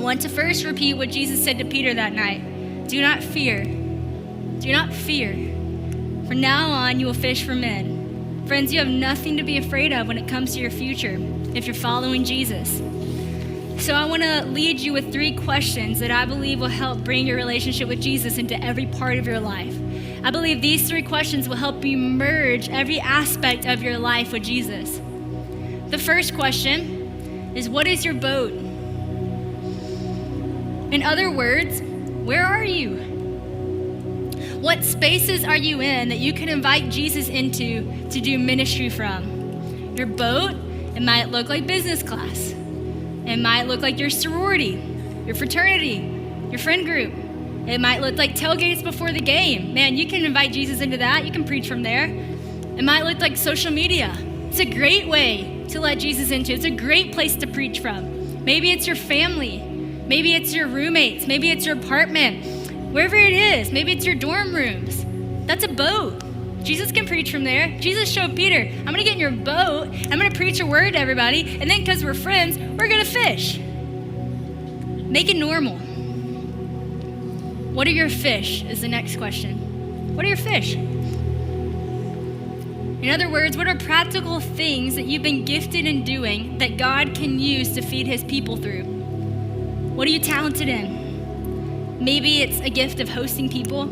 want to first repeat what Jesus said to Peter that night. Do not fear. Do not fear. From now on, you will fish for men. Friends, you have nothing to be afraid of when it comes to your future if you're following Jesus. So I want to lead you with 3 questions that I believe will help bring your relationship with Jesus into every part of your life. I believe these 3 questions will help you merge every aspect of your life with Jesus. The first question is, what is your boat? In other words, where are you? What spaces are you in that you can invite Jesus into to do ministry from? Your boat, it might look like business class. It might look like your sorority, your fraternity, your friend group. It might look like tailgates before the game. Man, you can invite Jesus into that. You can preach from there. It might look like social media. It's a great way to let Jesus into. It's a great place to preach from. Maybe it's your family. Maybe it's your roommates. Maybe it's your apartment. Wherever it is, maybe it's your dorm rooms. That's a boat. Jesus can preach from there. Jesus showed Peter, I'm going to get in your boat. I'm going to preach a word to everybody. And then because we're friends, we're going to fish. Make it normal. What are your fish is the next question. What are your fish? In other words, what are practical things that you've been gifted in doing that God can use to feed his people through? What are you talented in? Maybe it's a gift of hosting people.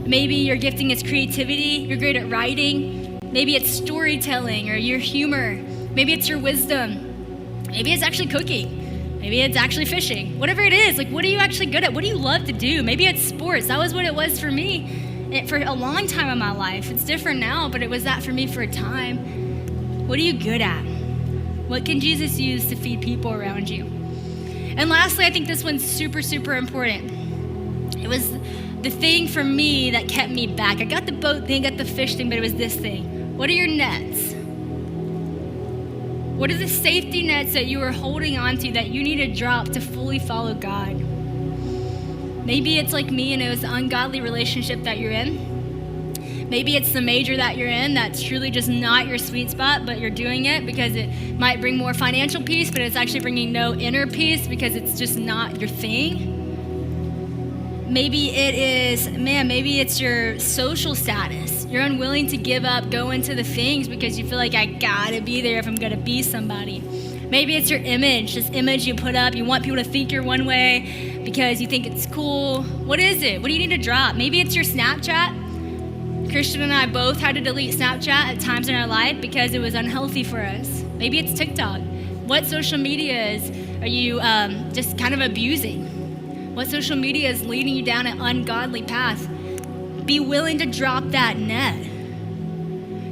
Maybe your gifting is creativity. You're great at writing. Maybe it's storytelling or your humor. Maybe it's your wisdom. Maybe it's actually cooking. Maybe it's actually fishing. Whatever it is, like, what are you actually good at? What do you love to do? Maybe it's sports. That was what it was for me for a long time in my life. It's different now, but it was that for me for a time. What are you good at? What can Jesus use to feed people around you? And lastly, I think this one's super, super important. It was the thing for me that kept me back. I got the boat thing, got the fish thing, but it was this thing. What are your nets? What are the safety nets that you are holding onto that you need to drop to fully follow God? Maybe it's like me and it was the ungodly relationship that you're in. Maybe it's the major that you're in that's truly just not your sweet spot, but you're doing it because it might bring more financial peace, but it's actually bringing no inner peace because it's just not your thing. Maybe maybe it's your social status. You're unwilling to give up, go into the things because you feel like I gotta be there if I'm gonna be somebody. Maybe it's your image, this image you put up. You want people to think you're one way because you think it's cool. What is it? What do you need to drop? Maybe it's your Snapchat. Christian and I both had to delete Snapchat at times in our life because it was unhealthy for us. Maybe it's TikTok. What social media are you just kind of abusing? What social media is leading you down an ungodly path? Be willing to drop that net.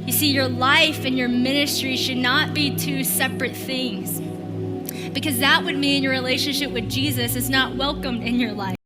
You see, your life and your ministry should not be 2 separate things, because that would mean your relationship with Jesus is not welcomed in your life.